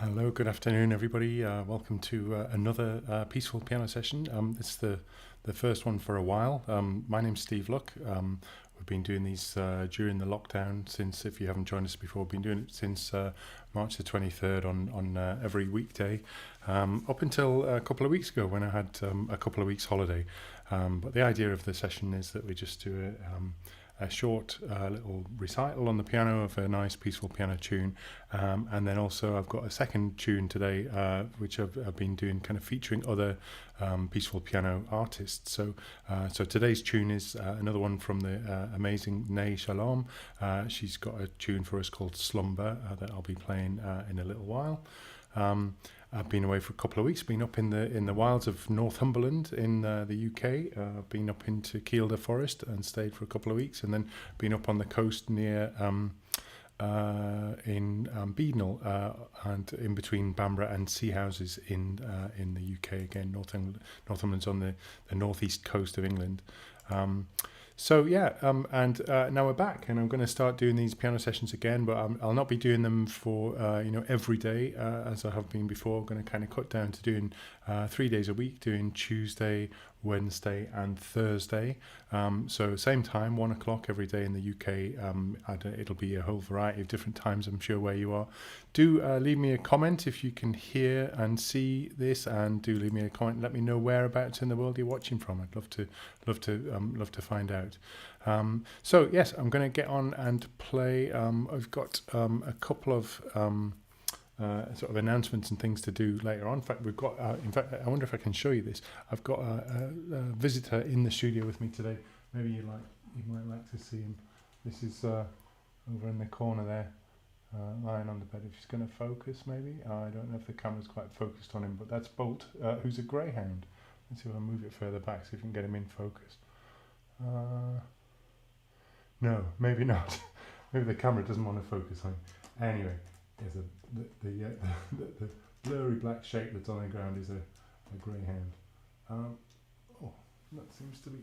Hello, good afternoon, everybody. Welcome to another peaceful piano session. It's the first one for a while. My name's Steve Luck. We've been doing these during the lockdown since, if you haven't joined us before, we've been doing it since March the 23rd on every weekday, up until a couple of weeks ago when I had a couple of weeks holiday. But the idea of the session is that we just do a short little recital on the piano of a nice peaceful piano tune, and then also I've got a second tune today which I've been doing, kind of featuring other peaceful piano artists. So today's tune is another one from the amazing Nay Shalom. She's got a tune for us called Slumber that I'll be playing in a little while. I've been away for a couple of weeks, been up in the wilds of Northumberland in the UK. I've been up into Kielder Forest and stayed for a couple of weeks, and then been up on the coast near in Beadnell and in between Bamborough and Sea Houses in the UK. Again, Northumberland's on the northeast coast of England. And now we're back, and I'm going to start doing these piano sessions again, but I'll not be doing them for every day as I have been before. I'm going to kind of cut down to doing 3 days a week, doing Tuesday, Wednesday and Thursday. So same time, 1 o'clock every day in the UK. It'll be a whole variety of different times, I'm sure, where you are. Do leave me a comment if you can hear and see this, and do leave me a comment. Let me know whereabouts in the world you're watching from. I'd love to find out. So yes, I'm going to get on and play. I've got a couple of sort of announcements and things to do later on. In fact, we've got. In fact, I wonder if I can show you this. I've got a visitor in the studio with me today. Maybe you might like to see him. This is over in the corner there, lying on the bed. If he's going to focus, maybe. I don't know if the camera's quite focused on him, but that's Bolt, who's a greyhound. Let's see if I move it further back, see if we can get him in focus. No, maybe not. Maybe the camera doesn't want to focus on him. Anyway, there's the blurry black shape that's on the ground is a greyhound. That seems to be.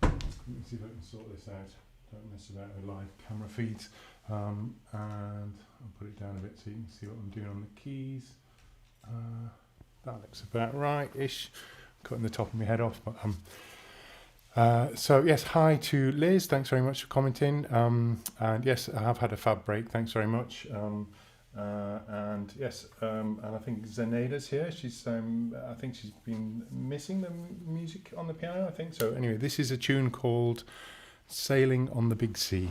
Let me see if I can sort this out. Don't mess about with live camera feeds. And I'll put it down a bit so you can see what I'm doing on the keys. That looks about right-ish. Cutting the top of my head off, but so yes, hi to Liz. Thanks very much for commenting. And yes, I have had a fab break. Thanks very much. And yes, and I think Zenaid's here. She's I think she's been missing the music on the piano, I think. So anyway, this is a tune called Sailing on the Big Sea.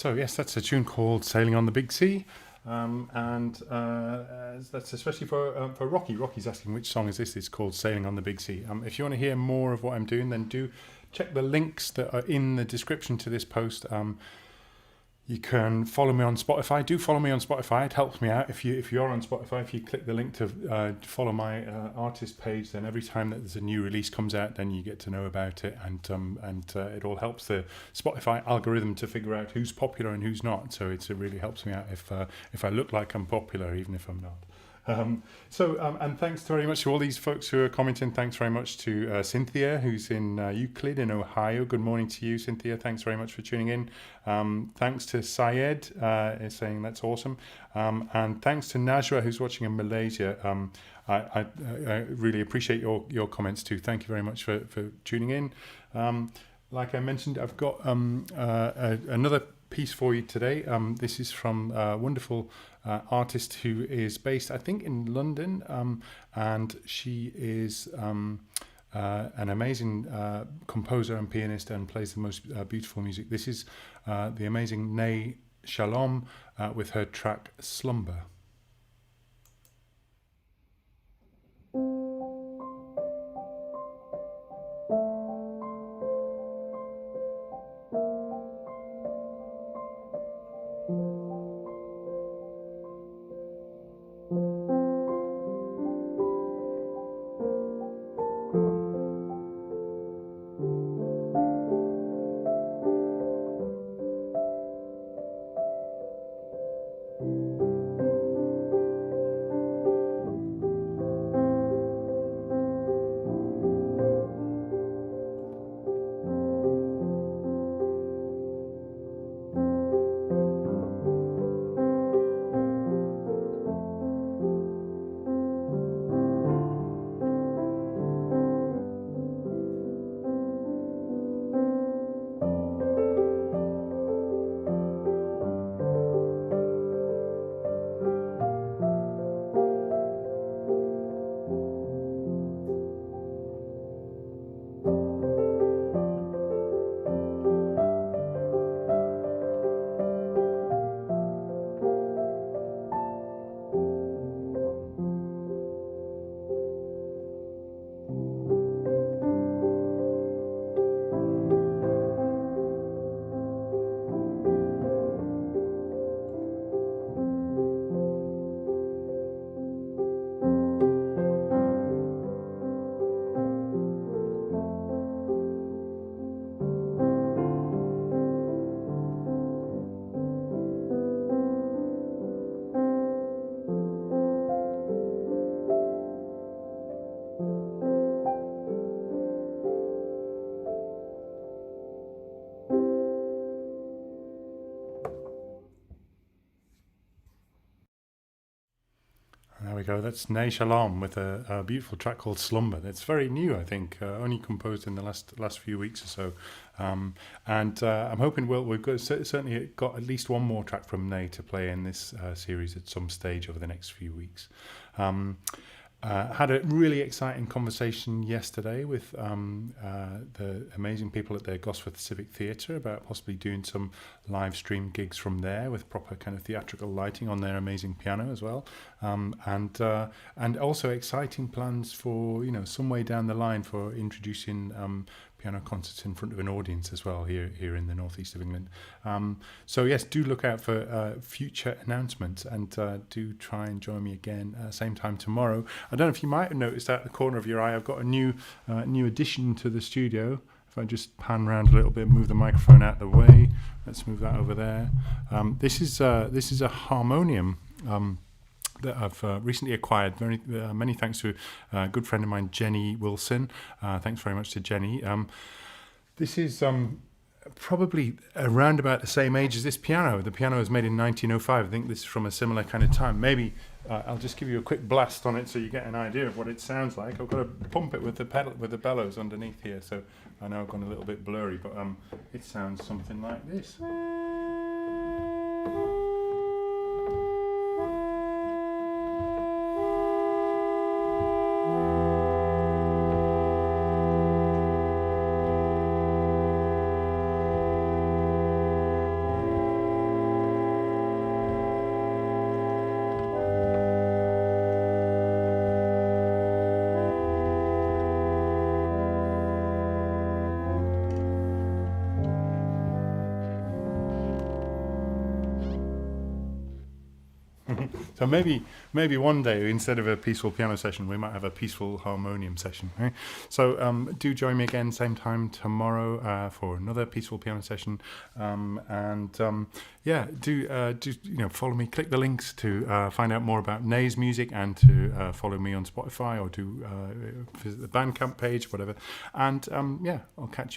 So yes, that's a tune called "Sailing on the Big Sea," and that's especially for Rocky. Rocky's asking which song is this. It's called "Sailing on the Big Sea." If you want to hear more of what I'm doing, then do check the links that are in the description to this post. You can follow me on Spotify. Do follow me on Spotify. It helps me out. If you're on Spotify, if you click the link to follow my artist page, then every time that there's a new release comes out, then you get to know about it, and it all helps the Spotify algorithm to figure out who's popular and who's not. So it really helps me out if I look like I'm popular, even if I'm not. And thanks very much to all these folks who are commenting. Thanks very much to Cynthia, who's in Euclid in Ohio. Good morning to you, Cynthia. Thanks very much for tuning in. Thanks to Syed, saying that's awesome. And thanks to Najwa, who's watching in Malaysia. I really appreciate your comments too. Thank you very much for tuning in. Like I mentioned, I've got another piece for you today. This is from a wonderful artist who is based, I think, in London, and she is an amazing composer and pianist and plays the most beautiful music. This is the amazing Nay Shalom with her track Slumber. There we go. That's Nay Shalom with a beautiful track called Slumber. It's very new, I think, only composed in the last few weeks or so. And I'm hoping we've got certainly got at least one more track from Nay to play in this series at some stage over the next few weeks. Had a really exciting conversation yesterday with the amazing people at the Gosforth Civic Theatre about possibly doing some live stream gigs from there with proper kind of theatrical lighting on their amazing piano as well, and also exciting plans for some way down the line for introducing piano concerts in front of an audience as well here in the northeast of England. So yes, do look out for future announcements, and do try and join me again same time tomorrow. I don't know if you might have noticed out the corner of your eye, I've got a new addition to the studio. If I just pan around a little bit, move the microphone out the way. Let's move that over there. This is a harmonium that I've recently acquired. Many thanks to a good friend of mine, Jenny Wilson. Thanks very much to Jenny. This is probably around about the same age as this piano. The piano was made in 1905. I think this is from a similar kind of time. Maybe I'll just give you a quick blast on it so you get an idea of what it sounds like. I've got to pump it with the bellows underneath here, so I know I've gone a little bit blurry, but it sounds something like this. So maybe one day, instead of a peaceful piano session, we might have a peaceful harmonium session. Right? So do join me again same time tomorrow for another peaceful piano session. Do follow me. Click the links to find out more about Nay's music and to follow me on Spotify or to visit the Bandcamp page, whatever. And I'll catch you